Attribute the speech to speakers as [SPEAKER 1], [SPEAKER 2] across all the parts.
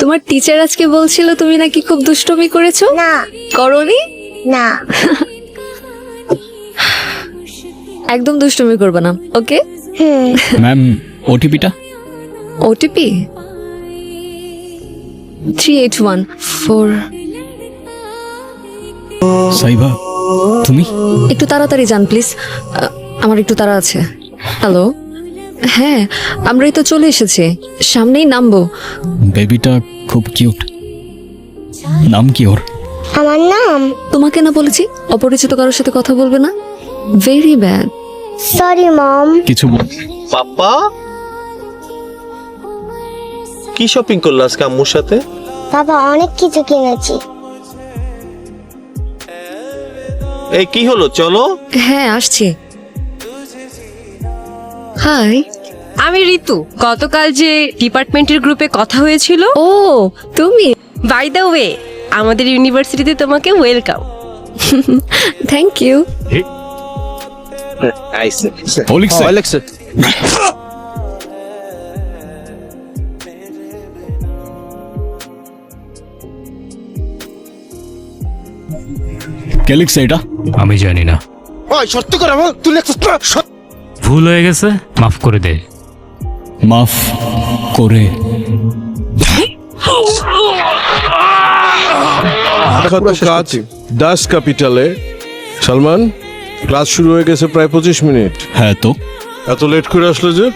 [SPEAKER 1] তোমার টিচার আজকে বলছিল তুমি নাকি খুব দুষ্টুমি করেছো।
[SPEAKER 2] না
[SPEAKER 1] করোনি?
[SPEAKER 2] না
[SPEAKER 1] একদম দুষ্টুমি করবে না, ওকে?
[SPEAKER 3] ম্যাম ওটিপিটা।
[SPEAKER 1] ওটিপি 3814।
[SPEAKER 3] সাইবা তুমি?
[SPEAKER 1] একটু তাড়াতাড়ি যান প্লিজ, আমার একটু তাড়া আছে। হ্যালো, হ্যাঁ আমরাই তো চলে এসেছি, সামনেই নামবো।
[SPEAKER 3] বেবিটা খুব কিউট। নাম কি ওর?
[SPEAKER 2] আমার নাম
[SPEAKER 1] তোমাকে না বলেছি অপরিচিত কারোর সাথে কথা বলবে না, ভেরি ব্যাড।
[SPEAKER 2] Sorry mom.
[SPEAKER 3] কিছু
[SPEAKER 4] পাপা কি শপিং করলো আজকে আম্মুর সাথে?
[SPEAKER 2] বাবা অনেক কিছু কিনেছি।
[SPEAKER 4] এই কি হলো, চলো।
[SPEAKER 1] হ্যাঁ আসছি। হাই।
[SPEAKER 5] আমি ঋতু। গতকাল যে ডিপার্টমেন্টের গ্রুপে কথা হয়েছিল,
[SPEAKER 1] ও তুমি?
[SPEAKER 5] বাই দ্য ওয়ে আমাদের ইউনিভার্সিটিতে তোমাকে ওয়েলকাম।
[SPEAKER 1] Thank you.
[SPEAKER 3] ও লিখছে। কে লিখছে এটা?
[SPEAKER 6] আমি জানি না,
[SPEAKER 4] ওই সত্যি করে বল, তুই লেখছিস না?
[SPEAKER 6] ভুল হয়ে গেছে, মাফ করে দে।
[SPEAKER 3] মাফ করে।
[SPEAKER 7] কাজ দাস ক্যাপিটালে। সালমান, ক্লাস শুরু হয়ে গেছে প্রায় 25 মিনিট।
[SPEAKER 3] হ্যাঁ তো
[SPEAKER 7] এত লেট করে আসলে যে?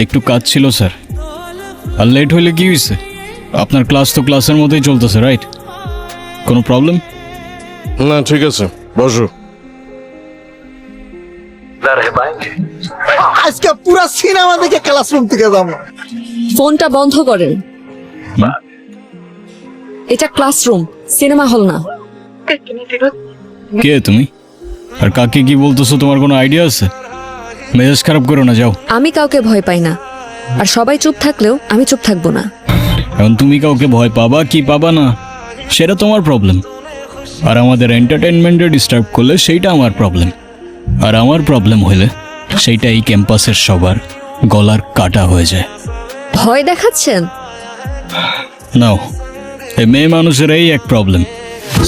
[SPEAKER 3] একটু কাজ ছিল স্যার। আর লেট হইলে কি হয়েছে? আপনার ক্লাস তো ক্লাসের মধ্যেই চলতেছে, রাইট? কোনো প্রবলেম?
[SPEAKER 7] না ঠিক আছে, বসো।
[SPEAKER 8] আজকে পুরা সিনেমা দেখে ক্লাসরুম থেকে যাবো।
[SPEAKER 1] ফোনটা বন্ধ করেন। এটা ক্লাসরুম, সিনেমা হল না।
[SPEAKER 3] কে তুমি? আর কাকে কি বলতেছো তোমার কোনো আইডিয়া আছে? মেজাজ খারাপ করো না, যাও।
[SPEAKER 1] আমি কাউকে ভয় পাই না, আর সবাই চুপ থাকলেও আমি চুপ থাকবো না।
[SPEAKER 3] এখন তুমি কাউকে ভয় পাবা কি পাবা না সেটা তোমার প্রবলেম, আর আমাদের এন্টারটেনমেন্টে ডিস্টার্ব করলে সেইটা আমার প্রবলেম, আর আমার প্রবলেম হইলে সেইটা এই ক্যাম্পাসের সবার গলার কাটা হয়ে যায়।
[SPEAKER 1] ভয় দেখাচ্ছেন?
[SPEAKER 3] নাও, এই মেয়ে মানুষের এই এক প্রবলেম,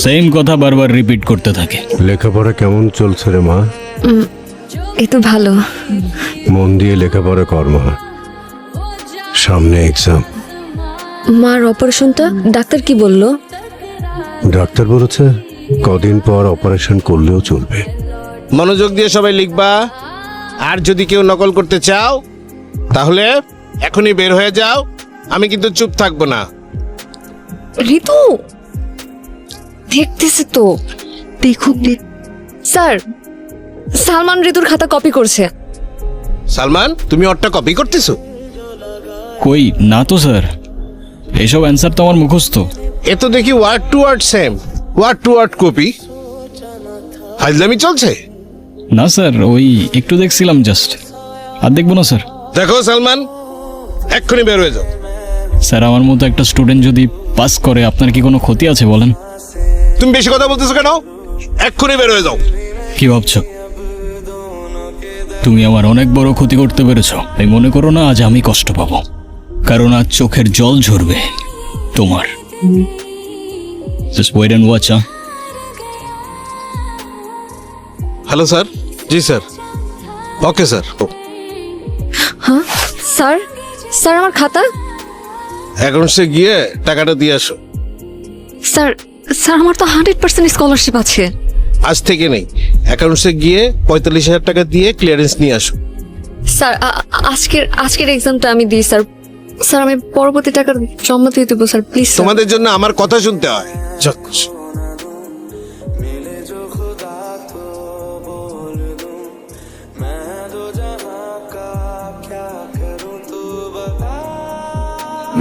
[SPEAKER 3] সেম কথা বারবার রিপিট করতে থাকে।
[SPEAKER 7] লেখাপড়া কেমন চলছে রে মা?
[SPEAKER 1] এই তো ভালো।
[SPEAKER 7] মন দিয়ে লেখাপড়া কর মা, সামনে এক্সাম।
[SPEAKER 1] মার অপারেশনটা ডাক্তার কি বললো?
[SPEAKER 7] ডাক্তার বলেছে কদিন পর অপারেশন করলেও চলবে।
[SPEAKER 4] মনোযোগ দিয়ে সবাই লিখবা, আর যদি কেউ নকল করতে চাও তাহলে এখনই বের হয়ে যাও, আমি কিন্তু চুপ থাকবো না।
[SPEAKER 1] ঋতু দেখতেছে তো, দেখুক। স্যার, সালমান ঋতুর খাতা কপি করছে।
[SPEAKER 4] সালমান, তুমি ওরটা কপি করতেছো?
[SPEAKER 3] কই না তো স্যার, এইসব অ্যান্সার তো আমার মুখস্থ।
[SPEAKER 4] এ তো দেখি word to word same, word to word copy. ফাইজলামি চলছে?
[SPEAKER 3] না স্যার, ওই একটু দেখছিলাম জাস্ট, আর দেখবো না স্যার।
[SPEAKER 4] দেখো সালমান, এক্ষুনি বের হয়ে যাও।
[SPEAKER 3] স্যার, আমার মতো একটা স্টুডেন্ট যদি পাস করে আপনার কি কোনো ক্ষতি আছে বলেন?
[SPEAKER 4] তুমি বেশি কথা বলতেছো কেন? এক্ষুনি বের হয়ে যাও।
[SPEAKER 3] কি ভাবছো? তুমি আমার অনেক বড় ক্ষতি করতে পেরেছো, তাই মনে করো না আজ আমি কষ্ট পাবো, কারণ আজ চোখের জল ঝরবে তোমার। Just wait and watch, huh?
[SPEAKER 4] Hello sir. G sir. Okay sir.
[SPEAKER 1] হ্যাঁ স্যার, স্যার আমার খাতা।
[SPEAKER 4] অ্যাকাউন্টসে গিয়ে টাকাটা দিয়ে আসো।
[SPEAKER 1] স্যার, স্যার আমার তো 100% স্কলারশিপ আছে।
[SPEAKER 4] আজ থেকে নেই, অ্যাকাউন্টসে গিয়ে 45,000 টাকা দিয়ে ক্লিয়ারেন্স নিয়ে আসো।
[SPEAKER 1] স্যার আজকের এক্সামটা আমি দিই স্যার। স্যার আমি পরবর্তী টাকা জমা দিয়ে দেবো স্যার, প্লিজ।
[SPEAKER 4] তোমাদের জন্য আমার কথা শুনতে হয়। যক্ষুষ।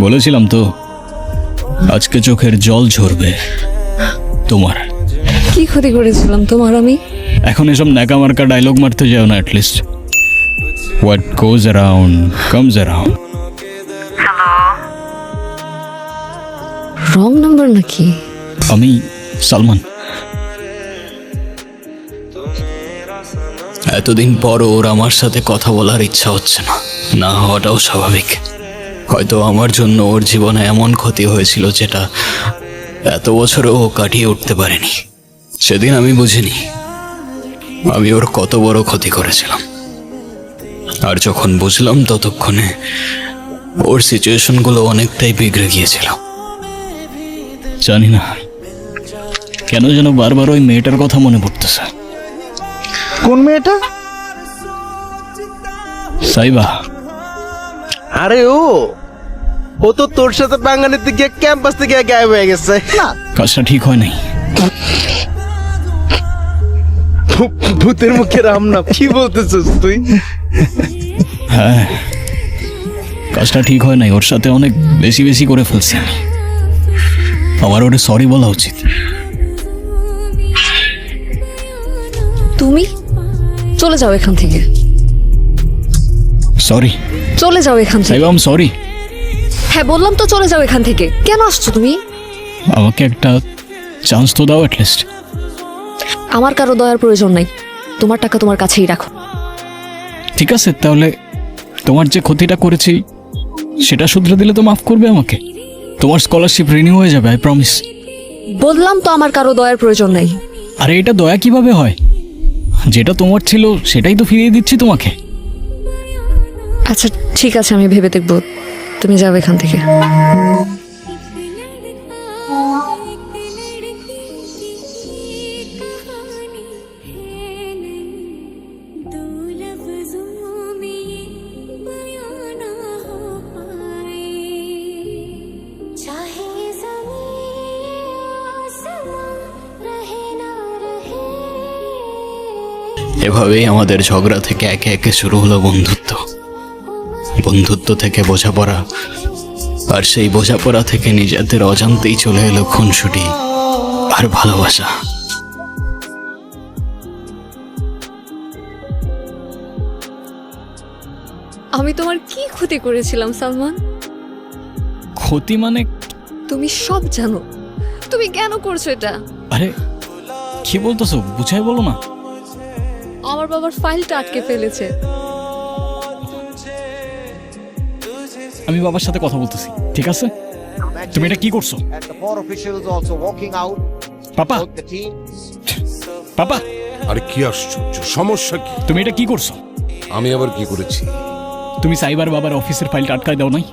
[SPEAKER 3] বলেছিলাম তো আজকে চোখের জল ঝরবে তোমার।
[SPEAKER 1] কি ক্ষতি করেছিলাম তোমার আমি?
[SPEAKER 3] এখন এসব ন্যাকামার্কা ডায়লগ মারতে যাও না, at least what goes around comes around.
[SPEAKER 1] Wrong number নাকি?
[SPEAKER 3] আমি সালমান। এতদিন পর ওর আমার সাথে কথা বলার ইচ্ছা হচ্ছে না, না হওয়াটাও স্বাভাবিক। হয়তো আমার জন্য ওর জীবনে এমন ক্ষতি হয়েছিল যেটা এত বছরেও ও কাটিয়ে উঠতে পারেনি। সেদিন আমি বুঝিনি আমি ওর কত বড় ক্ষতি করেছিলাম। আর যখন বুঝলাম ততক্ষণে ওর সিচুয়েশনগুলো অনেকটাই বিগড়ে গিয়েছিল। জানি না কেন যেন বারবার ওই মেয়েটার কথা মনে পড়তেছে।
[SPEAKER 8] কোন মেয়েটা?
[SPEAKER 3] সাইবা।
[SPEAKER 4] আরে ও তো তোর সাথে বাঙালিতে গিয়ে ক্যাম্পাস থেকে গায়েব হয়ে গেছে।
[SPEAKER 3] কাজটা ঠিক হয় নাই।
[SPEAKER 4] ভূতের মুখে রাম না, কি বলতেছিস তুই?
[SPEAKER 3] হ্যাঁ, কাজটা ঠিক হয় নাই। ওর সাথে অনেক বেশি বেশি করে ফেলছি আমি। আমার ওরে সরি বলা উচিত।
[SPEAKER 1] তুমি চলে যাও এখান থেকে,
[SPEAKER 3] সরি
[SPEAKER 1] চলে যাও এখান থেকে।
[SPEAKER 3] Saiba, I am sorry.
[SPEAKER 1] হ্যাঁ বললাম তো চলে যাও এখান থেকে। কেন আসছো তুমি?
[SPEAKER 3] আমাকে একটা চান্স তো দাও অ্যাটলিস্ট।
[SPEAKER 1] আমার কারো দয়ার প্রয়োজন নাই, তোমার টাকা তোমার কাছেই রাখো।
[SPEAKER 3] ঠিক আছে, তাহলে তোমার যে ক্ষতিটা করেছি সেটা শুধরে দিলে তো মাফ করবে আমাকে। তোমার স্কলারশিপ রিনিউ হয়ে যাবে, আই প্রমিস।
[SPEAKER 1] বললাম তো আমার কারো দয়ার প্রয়োজন নাই।
[SPEAKER 3] আরে এটা দয়া কিভাবে হয়? যেটা তোমার ছিল সেটাই তো ফিরিয়ে দিচ্ছি তোমাকে।
[SPEAKER 1] আচ্ছা ঠিক আছে, আমি ভেবে দেখবো। তুমি যাও এখান থেকে।
[SPEAKER 3] এভাবেই আমাদের ঝগড়া থেকে একে একে শুরু হলো বন্ধুত্ব। বন্ধুত্ব থেকে বোঝাপড়া, আর সেই বোঝাপড়া থেকে নিজেদের অজান্তেই চলে এলো খুনসুটি আর ভালোবাসা।
[SPEAKER 1] আমি তোমার কি ক্ষতি করেছিলাম সালমান?
[SPEAKER 3] ক্ষতি মানে?
[SPEAKER 1] তুমি সব জানো, তুমি কেন করছো এটা?
[SPEAKER 3] আরে কি বলতেছো, বুঝাই বলো না।
[SPEAKER 1] আমার বাবার ফাইলটা আটকে ফেলেছে।
[SPEAKER 3] আমি বাবার সাথে কথা বলতেছি, ঠিক আছে? তুমি এটা কি করছো?
[SPEAKER 8] And the four officials also walking out.
[SPEAKER 3] Papa,
[SPEAKER 8] Both the teams.
[SPEAKER 3] পাপা,
[SPEAKER 7] আরে কি আশ্চর্য, সমস্যা কি?
[SPEAKER 3] তুমি এটা কি করছো?
[SPEAKER 7] আমি আবার কি করেছি?
[SPEAKER 3] তুমি সাইবার বাবার অফিসের ফাইলটা আটকায় দাও নাই?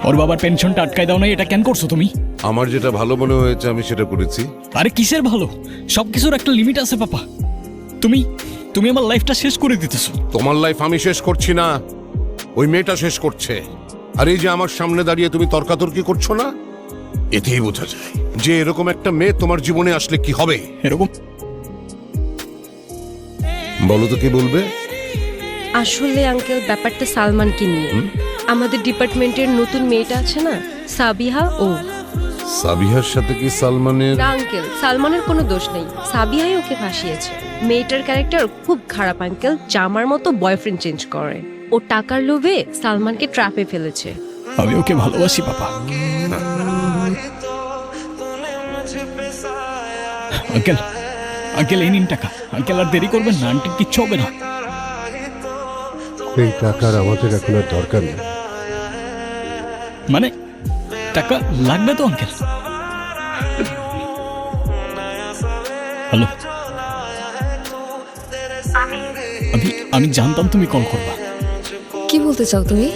[SPEAKER 3] ওর বাবার পেনশনটা আটকায় দাও নাই? এটা কেন করছো তুমি?
[SPEAKER 7] আমার যেটা ভালো মনে হয়েছে আমি সেটা করেছি।
[SPEAKER 3] আরে কিসের ভালো? সবকিছুর একটা লিমিট আছে পাপা। তুমি তুমি আমার লাইফটা শেষ করে দিতেছো।
[SPEAKER 7] তোমার লাইফ আমি শেষ করছি না, ওই মেয়েটা শেষ করছে। আর এই যে আমার সামনে দাঁড়িয়ে তুমি তর্কাতর্কি করছো না, এতেই বোঝা যায় যে এরকম একটা মেয়ে তোমার জীবনে আসলে কি হবে।
[SPEAKER 3] এরকম
[SPEAKER 7] বলো তো কি বলবে?
[SPEAKER 5] আসলে আঙ্কেল ব্যাপারটা সালমানকে নিয়ে। আমাদের ডিপার্টমেন্টের নতুন মেয়েটা আছে না, সাবিহা, ও।
[SPEAKER 7] সাবিহার সাথে কি সালমানের?
[SPEAKER 5] না আঙ্কেল, সালমানের কোনো দোষ নেই, সাবিহাই ওকে ফাঁসিয়েছে। মেয়েটার ক্যারেক্টার খুব খারাপ আঙ্কেল, জামার মতো বয়ফ্রেন্ড চেঞ্জ করে। ও টাকার লোভে সালমানকে ট্র্যাপে ফেলেছে।
[SPEAKER 3] আমি ওকে ভালোবাসি পাপা। আঙ্কেল, আঙ্কেল এই নিন টাকা। আঙ্কেল আর দেরি করবেন না, আন্টির কিচ্ছু হবে না।
[SPEAKER 7] এই টাকার আমাদের এখন আর দরকার নেই।
[SPEAKER 3] মানে টাকা লাগবে তো আঙ্কেল? হ্যালো, আমি জানতাম তুমি কল করবা।
[SPEAKER 1] কি বলতে চাও তুমি?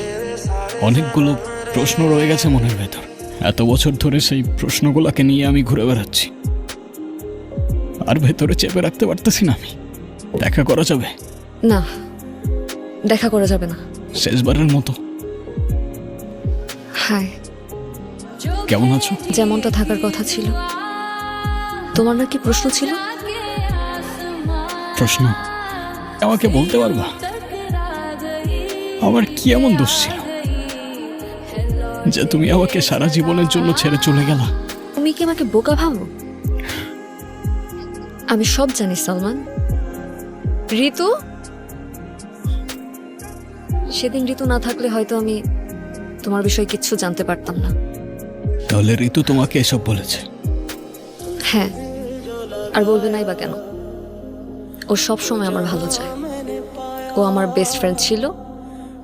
[SPEAKER 3] অনেকগুলো প্রশ্ন রয়ে গেছে মনের ভেতর। এত বছর ধরে সেই প্রশ্নগুলোকে নিয়ে আমি ঘুরে বেড়াচ্ছি, আর ভেতরে চেপে রাখতে পারতেছি না আমি। দেখা করা যাবে?
[SPEAKER 1] না, দেখা করা যাবে না।
[SPEAKER 3] শেষবারের মতো।
[SPEAKER 1] হাই,
[SPEAKER 3] কেমন আছো?
[SPEAKER 1] যেমনটা থাকার কথা ছিল। তোমার নাকি প্রশ্ন ছিল?
[SPEAKER 3] প্রশ্ন আমাকে বলতে পারবা? আমার কি এমন দোষ ছিল যে তুমি আমাকে সারা জীবনের জন্য ছেড়ে চলে গেলা?
[SPEAKER 1] তুমি কি আমাকে বোকা ভাবো? আমি সব জানি সালমান। ঋতু, সেদিন ঋতু না থাকলে হয়তো আমি তোমার বিষয়ে কিচ্ছু জানতে পারতাম না।
[SPEAKER 3] তাহলে ঋতু তোমাকে এসব বলেছে?
[SPEAKER 1] হ্যাঁ, আর বলবে নাই বা কেন? ও সব সময় আমার ভালো চায়। ও আমার বেস্ট ফ্রেন্ড ছিল,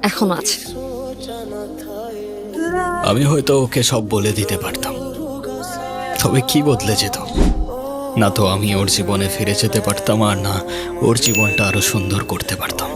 [SPEAKER 1] এখনো আছে।
[SPEAKER 3] আমি হয়তো ওকে সব বলে দিতে পারতাম, তবে কি বদলে যেত? না তো আমি ওর জীবনে ফিরে যেতে পারতাম, আর না ওর জীবনটা আরো সুন্দর করতে পারতাম।